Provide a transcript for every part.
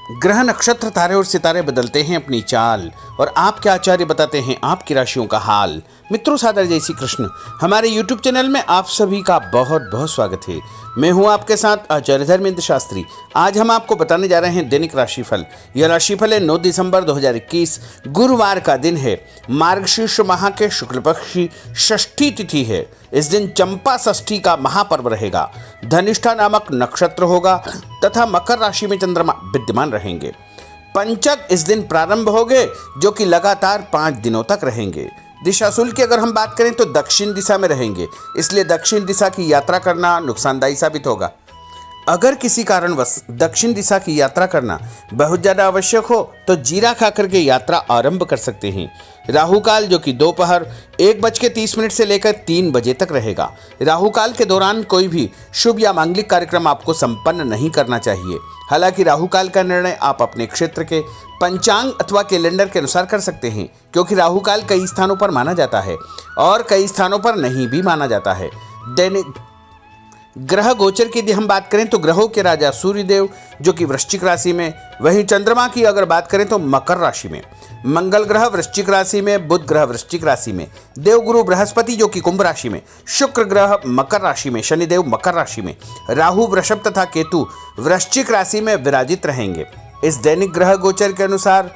ग्रह नक्षत्र तारे और सितारे बदलते हैं अपनी चाल और आपके आचार्य बताते हैं आपकी राशियों का हाल। मित्रों, सादर जय श्री कृष्ण। हमारे YouTube चैनल में आप सभी का बहुत बहुत स्वागत है। मैं हूं आपके साथ आचार्य धर्मेंद्र शास्त्री। आज हम आपको बताने जा रहे हैं दैनिक राशिफल। यह राशिफल है 9 दिसंबर 2021 गुरुवार का दिन है। मार्गशीर्ष माह के शुक्ल पक्ष की षष्ठी तिथि है। इस दिन चंपा षष्ठी का महापर्व रहेगा। धनिष्ठा नामक नक्षत्र होगा तथा मकर राशि में चंद्रमा विद्यमान रहेंगे। पंचक इस दिन प्रारंभ होंगे जो कि लगातार 5 दिनों तक रहेंगे। दिशाशूल की अगर हम बात करें तो दक्षिण दिशा में रहेंगे, इसलिए दक्षिण दिशा की यात्रा करना नुकसानदायी साबित होगा। अगर किसी कारणवश दक्षिण दिशा की यात्रा करना बहुत ज़्यादा आवश्यक हो तो जीरा खाकर के यात्रा आरंभ कर सकते हैं। राहु काल जो कि दोपहर 1:30 से लेकर 3 बजे तक रहेगा। राहु काल के दौरान कोई भी शुभ या मांगलिक कार्यक्रम आपको संपन्न नहीं करना चाहिए। हालांकि राहु काल का निर्णय आप अपने क्षेत्र के पंचांग अथवा कैलेंडर के अनुसार कर सकते हैं, क्योंकि राहु काल कई स्थानों पर माना जाता है और कई स्थानों पर नहीं भी माना जाता है। दैनिक ग्रह गोचर की यदि हम बात करें तो ग्रहों के राजा सूर्यदेव जो कि वृश्चिक राशि में, वहीं चंद्रमा की अगर बात करें तो मकर राशि में, मंगल ग्रह वृश्चिक राशि में, बुध ग्रह वृश्चिक राशि में, देवगुरु बृहस्पति जो कि कुंभ राशि में, शुक्र ग्रह मकर राशि में, शनिदेव मकर राशि में, राहु वृषभ तथा केतु वृश्चिक राशि में विराजित रहेंगे। इस दैनिक ग्रह गोचर के अनुसार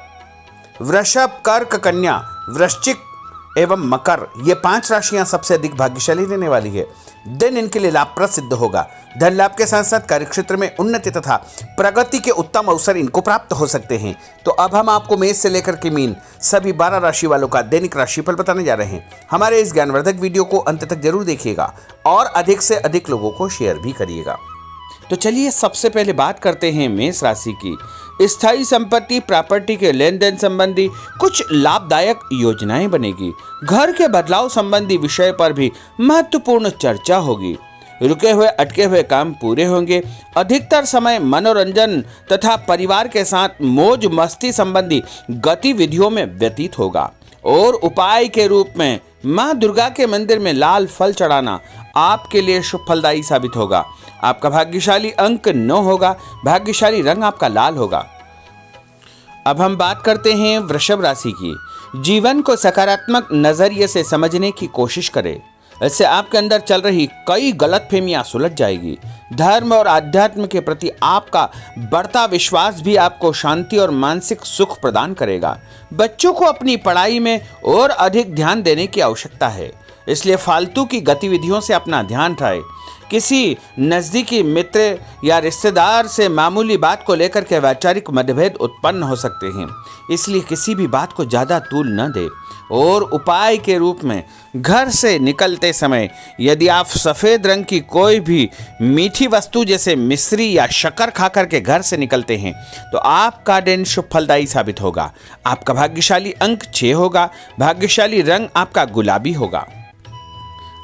वृषभ, कर्क, कन्या, वृश्चिक एवं मकर ये 5 राशियां सबसे अधिक भाग्यशाली रहने वाली है। दिन इनके लिए लाभप्रद सिद्ध होगा। धन लाभ के साथ साथ कार्यक्षेत्र में उन्नति तथा प्रगति के उत्तम अवसर इनको प्राप्त हो सकते हैं। तो अब हम आपको मेष से लेकर के मीन सभी 12 राशि वालों का दैनिक राशिफल बताने जा रहे हैं। हमारे इस ज्ञानवर्धक वीडियो को अंत तक जरूर देखिएगा और अधिक से अधिक लोगों को शेयर भी करिएगा। तो चलिए सबसे पहले बात करते हैं मेष राशि की। स्थायी संपत्ति प्रॉपर्टी के लेन देन संबंधी कुछ लाभदायक योजनाएं बनेगी। घर के बदलाव संबंधी विषय पर भी महत्वपूर्ण चर्चा होगी। रुके हुए अटके हुए काम पूरे होंगे। अधिकतर समय मनोरंजन तथा परिवार के साथ मौज मस्ती संबंधी गतिविधियों में व्यतीत होगा। और उपाय के रूप में मां दुर्गा के मंदिर में लाल फल चढ़ाना आपके लिए शुभ फलदायी साबित होगा। आपका भाग्यशाली अंक 9 होगा। भाग्यशाली रंग आपका लाल होगा। अब हम बात करते हैं वृषभ राशि की। जीवन को सकारात्मक नजरिए से समझने की कोशिश करें। इससे आपके अंदर चल रही कई गलतफहमियां सुलझ जाएगी। धर्म और आध्यात्म के प्रति आपका बढ़ता विश्वास भी आपको शांति और मानसिक सुख प्रदान करेगा। बच्चों को अपनी पढ़ाई में और अधिक ध्यान देने की आवश्यकता है, इसलिए फालतू की गतिविधियों से अपना ध्यान हटाएं। किसी नज़दीकी मित्र या रिश्तेदार से मामूली बात को लेकर के वैचारिक मतभेद उत्पन्न हो सकते हैं, इसलिए किसी भी बात को ज़्यादा तूल न दें। और उपाय के रूप में घर से निकलते समय यदि आप सफ़ेद रंग की कोई भी मीठी वस्तु जैसे मिश्री या शक्कर खा करके घर से निकलते हैं तो आपका दिन शुभ फलदायी साबित होगा। आपका भाग्यशाली अंक 6 होगा। भाग्यशाली रंग आपका गुलाबी होगा।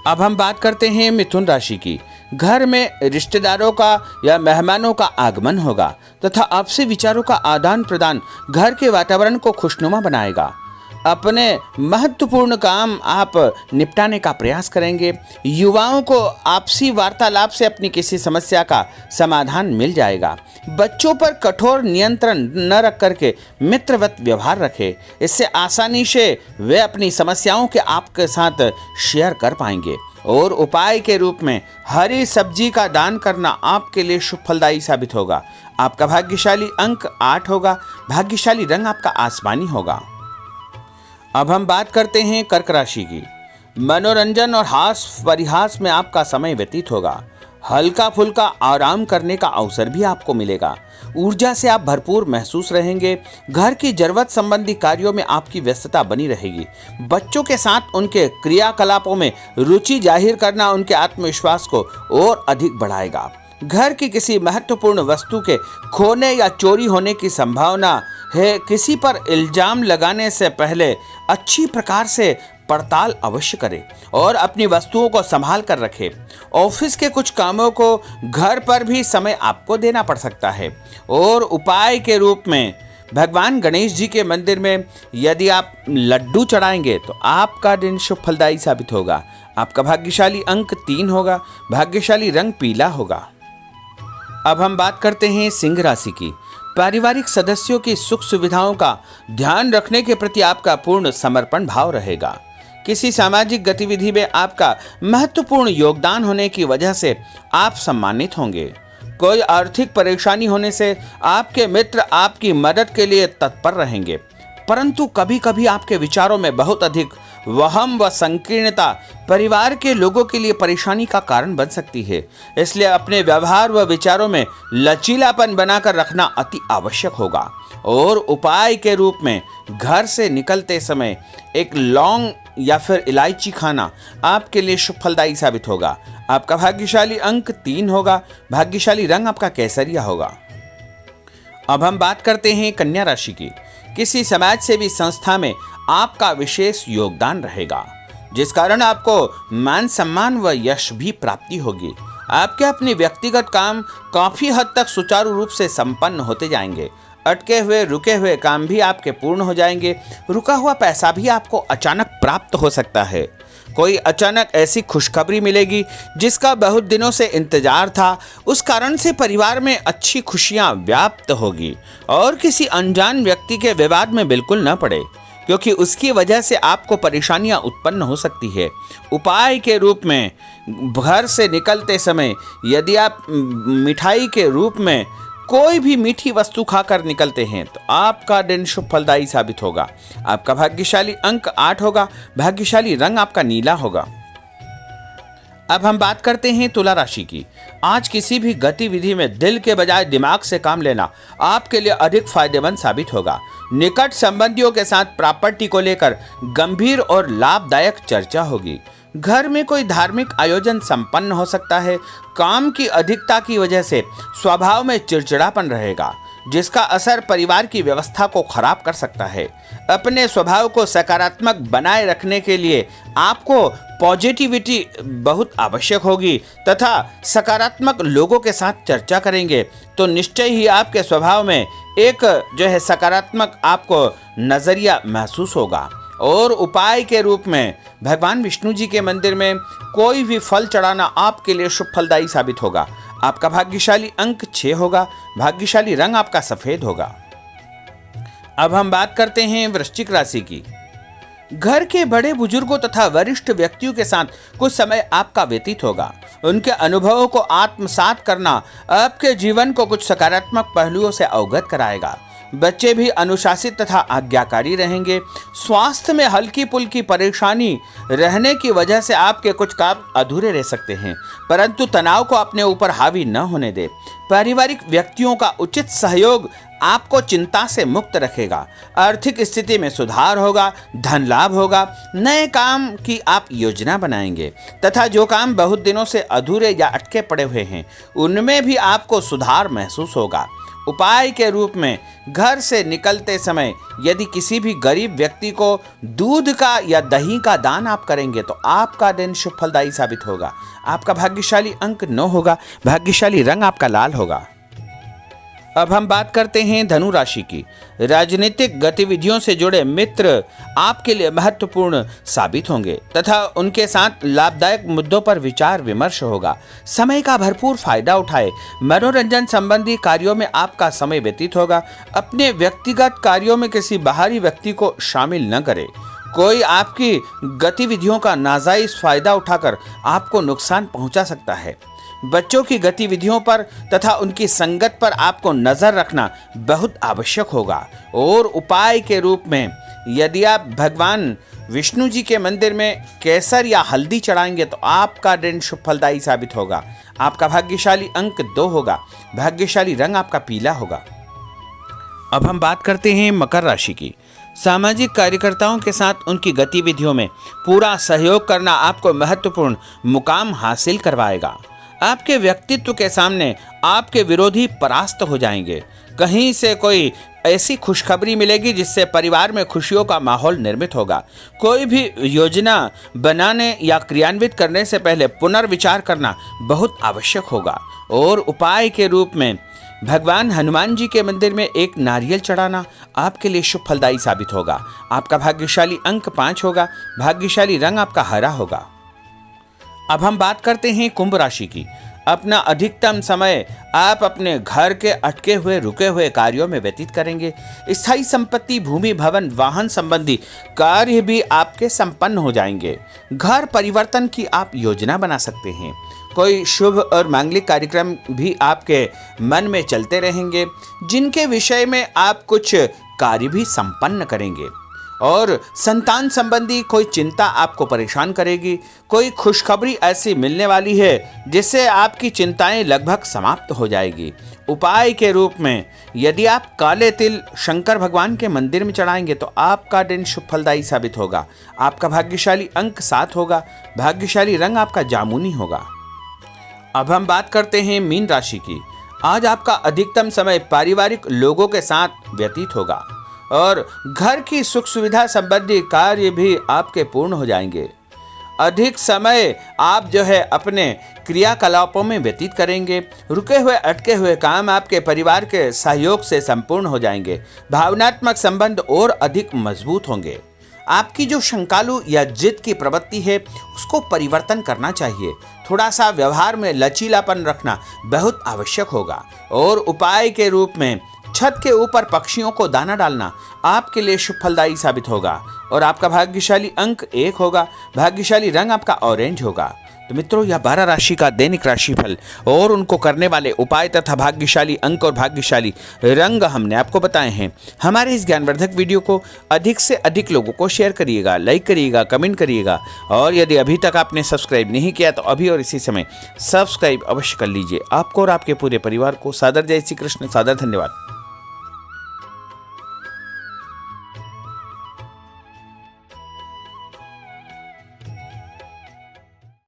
अब हम बात करते हैं मिथुन राशि की। घर में रिश्तेदारों का या मेहमानों का आगमन होगा तथा आपसी विचारों का आदान प्रदान घर के वातावरण को खुशनुमा बनाएगा। अपने महत्वपूर्ण काम आप निपटाने का प्रयास करेंगे। युवाओं को आपसी वार्तालाप से अपनी किसी समस्या का समाधान मिल जाएगा। बच्चों पर कठोर नियंत्रण न रख करके मित्रवत व्यवहार रखें। इससे आसानी से वे अपनी समस्याओं के आपके साथ शेयर कर पाएंगे। और उपाय के रूप में हरी सब्जी का दान करना आपके लिए शुभ फलदायी साबित होगा। आपका भाग्यशाली अंक 8 होगा। भाग्यशाली रंग आपका आसमानी होगा। अब हम बात करते हैं कर्क राशि की। मनोरंजन और हास परिहास में आपका समय व्यतीत होगा। हल्का फुल्का आराम करने का अवसर भी आपको मिलेगा। ऊर्जा से आप भरपूर महसूस रहेंगे। घर की जरूरत संबंधी कार्यों में आपकी व्यस्तता बनी रहेगी। बच्चों के साथ उनके क्रियाकलापों में रुचि जाहिर करना उनके आत्मविश्वास को और अधिक बढ़ाएगा। घर की किसी महत्वपूर्ण वस्तु के खोने या चोरी होने की संभावना है। किसी पर इल्जाम लगाने से पहले अच्छी प्रकार से पड़ताल अवश्य करें और अपनी वस्तुओं को संभाल कर रखें। ऑफिस के कुछ कामों को घर पर भी समय आपको देना पड़ सकता है। और उपाय के रूप में भगवान गणेश जी के मंदिर में यदि आप लड्डू चढ़ाएंगे तो आपका दिन शुभ फलदायी साबित होगा। आपका भाग्यशाली अंक 3 होगा। भाग्यशाली रंग पीला होगा। अब हम बात करते हैं सिंह राशि की। पारिवारिक सदस्यों की सुख सुविधाओं का ध्यान रखने के प्रति आपका पूर्ण समर्पण भाव रहेगा। किसी सामाजिक गतिविधि में आपका महत्वपूर्ण योगदान होने की वजह से आप सम्मानित होंगे। कोई आर्थिक परेशानी होने से आपके मित्र आपकी मदद के लिए तत्पर रहेंगे, परंतु कभी कभी आपके विचारों में बहुत अधिक वहम व संकीर्णता परिवार के लोगों के लिए परेशानी का कारण बन सकती है। इसलिए अपने व्यवहार व विचारों में लचीलापन बनाकर रखना अति आवश्यक होगा। और उपाय के रूप में घर से निकलते समय एक लौंग या फिर इलायची खाना आपके लिए शुभ फलदायी साबित होगा। आपका भाग्यशाली अंक 3 होगा। भाग्यशाली रंग आपका केसरिया होगा। अब हम बात करते हैं कन्या राशि की। किसी समाज सेवी संस्था में आपका विशेष योगदान रहेगा, जिस कारण आपको मान सम्मान व यश भी प्राप्ति होगी। आपके अपने व्यक्तिगत काम काफी हद तक सुचारू रूप से संपन्न होते जाएंगे। अटके हुए रुके हुए काम भी आपके पूर्ण हो जाएंगे। रुका हुआ पैसा भी आपको अचानक प्राप्त हो सकता है। कोई अचानक ऐसी खुशखबरी मिलेगी जिसका बहुत दिनों से इंतजार था। उस कारण से परिवार में अच्छी खुशियां व्याप्त होगी। और किसी अनजान व्यक्ति के विवाद में बिल्कुल न पड़े, क्योंकि उसकी वजह से आपको परेशानियां उत्पन्न हो सकती है। उपाय के रूप में घर से निकलते समय यदि आप मिठाई के रूप में कोई भी मीठी वस्तु खाकर निकलते हैं तो आपका दिन शुभ फलदायी साबित होगा। आपका भाग्यशाली अंक 8 होगा। भाग्यशाली रंग आपका नीला होगा। अब हम बात करते हैं तुला राशि की। आज किसी भी गतिविधि में दिल के बजाय दिमाग से काम लेना आपके लिए अधिक फायदेमंद साबित होगा। निकट संबंधियों के साथ प्रॉपर्टी को लेकर गंभीर और लाभदायक चर्चा होगी। घर में कोई धार्मिक आयोजन संपन्न हो सकता है। काम की अधिकता की वजह से स्वभाव में चिड़चिड़ापन रहेगा, जिसका असर परिवार की व्यवस्था को खराब कर सकता है। अपने स्वभाव को सकारात्मक बनाए रखने के लिए आपको पॉजिटिविटी बहुत आवश्यक होगी तथा सकारात्मक लोगों के साथ चर्चा करेंगे तो निश्चय ही आपके स्वभाव में एक सकारात्मक आपको नजरिया महसूस होगा। और उपाय के रूप में भगवान विष्णु जी के मंदिर में कोई भी फल चढ़ाना आपके लिए शुभ फलदायी साबित होगा। आपका भाग्यशाली अंक 6 होगा। भाग्यशाली रंग आपका सफेद होगा। अब हम बात करते हैं वृश्चिक राशि की। घर के बड़े बुजुर्गों तथा वरिष्ठ व्यक्तियों के साथ कुछ समय आपका व्यतीत होगा। उनके अनुभवों को आत्मसात करना आपके जीवन को कुछ सकारात्मक पहलुओं से अवगत कराएगा। बच्चे भी अनुशासित तथा आज्ञाकारी रहेंगे। स्वास्थ्य में हल्की पुल्की परेशानी रहने की वजह से आपके कुछ काम अधूरे रह सकते हैं, परंतु तनाव को अपने ऊपर हावी न होने दे। पारिवारिक व्यक्तियों का उचित सहयोग आपको चिंता से मुक्त रखेगा। आर्थिक स्थिति में सुधार होगा। धन लाभ होगा। नए काम की आप योजना बनाएंगे तथा जो काम बहुत दिनों से अधूरे या अटके पड़े हुए हैं उनमें भी आपको सुधार महसूस होगा। उपाय के रूप में घर से निकलते समय यदि किसी भी गरीब व्यक्ति को दूध का या दही का दान आप करेंगे तो आपका दिन शुभ फलदायी साबित होगा। आपका भाग्यशाली अंक 9 होगा। भाग्यशाली रंग आपका लाल होगा। अब हम बात करते हैं धनु राशि की। राजनीतिक गतिविधियों से जुड़े मित्र आपके लिए महत्वपूर्ण साबित होंगे तथा उनके साथ लाभदायक मुद्दों पर विचार विमर्श होगा। समय का भरपूर फायदा उठाए। मनोरंजन संबंधी कार्यों में आपका समय व्यतीत होगा। अपने व्यक्तिगत कार्यों में किसी बाहरी व्यक्ति को शामिल न करें। कोई आपकी गतिविधियों का नाजायज फायदा उठाकर आपको नुकसान पहुंचा सकता है। बच्चों की गतिविधियों पर तथा उनकी संगत पर आपको नजर रखना बहुत आवश्यक होगा। और उपाय के रूप में यदि आप भगवान विष्णु जी के मंदिर में केसर या हल्दी चढ़ाएंगे तो आपका दिन शुभ फलदायी साबित होगा। आपका भाग्यशाली अंक 2 होगा। भाग्यशाली रंग आपका पीला होगा। अब हम बात करते हैं मकर राशि की। सामाजिक कार्यकर्ताओं के साथ उनकी गतिविधियों में पूरा सहयोग करना आपको महत्वपूर्ण मुकाम हासिल करवाएगा। आपके व्यक्तित्व के सामने आपके विरोधी परास्त हो जाएंगे। कहीं से कोई ऐसी खुशखबरी मिलेगी जिससे परिवार में खुशियों का माहौल निर्मित होगा। कोई भी योजना बनाने या क्रियान्वित करने से पहले पुनर्विचार करना बहुत आवश्यक होगा। और उपाय के रूप में भगवान हनुमान जी के मंदिर में एक नारियल चढ़ाना आपके लिए शुभ फलदायी साबित होगा। आपका भाग्यशाली अंक 5 होगा। भाग्यशाली रंग आपका हरा होगा। अब हम बात करते हैं कुंभ राशि की। अपना अधिकतम समय आप अपने घर के अटके हुए रुके हुए कार्यों में व्यतीत करेंगे। स्थायी संपत्ति, भूमि, भवन, वाहन संबंधी कार्य भी आपके संपन्न हो जाएंगे। घर परिवर्तन की आप योजना बना सकते हैं। कोई शुभ और मांगलिक कार्यक्रम भी आपके मन में चलते रहेंगे, जिनके विषय में आप कुछ कार्य भी संपन्न करेंगे। और संतान संबंधी कोई चिंता आपको परेशान करेगी। कोई खुशखबरी ऐसी मिलने वाली है जिससे आपकी चिंताएं लगभग समाप्त हो जाएगी। उपाय के रूप में यदि आप काले तिल शंकर भगवान के मंदिर में चढ़ाएंगे तो आपका दिन शुभ फलदायी साबित होगा। आपका भाग्यशाली अंक 7 होगा। भाग्यशाली रंग आपका जामुनी होगा। अब हम बात करते हैं मीन राशि की। आज आपका अधिकतम समय पारिवारिक लोगों के साथ व्यतीत होगा और घर की सुख सुविधा संबंधी कार्य भी आपके पूर्ण हो जाएंगे। अधिक समय आप अपने क्रियाकलापों में व्यतीत करेंगे। रुके हुए अटके हुए काम आपके परिवार के सहयोग से संपूर्ण हो जाएंगे। भावनात्मक संबंध और अधिक मजबूत होंगे। आपकी जो शंकालु या जिद की प्रवृत्ति है उसको परिवर्तन करना चाहिए। थोड़ा सा व्यवहार में लचीलापन रखना बहुत आवश्यक होगा। और उपाय के रूप में छत के ऊपर पक्षियों को दाना डालना आपके लिए शुभ फलदायी साबित होगा। और आपका भाग्यशाली अंक 1 होगा। भाग्यशाली रंग आपका ऑरेंज होगा। तो मित्रों, यह 12 राशि का दैनिक राशिफल और उनको करने वाले उपाय तथा भाग्यशाली अंक और भाग्यशाली रंग हमने आपको बताए हैं। हमारे इस ज्ञानवर्धक वीडियो को अधिक से अधिक लोगों को शेयर करिएगा, लाइक करिएगा, कमेंट करिएगा। और यदि अभी तक आपने सब्सक्राइब नहीं किया तो अभी और इसी समय सब्सक्राइब अवश्य कर लीजिए। आपको और आपके पूरे परिवार को सादर जय श्री कृष्ण, सादर धन्यवाद।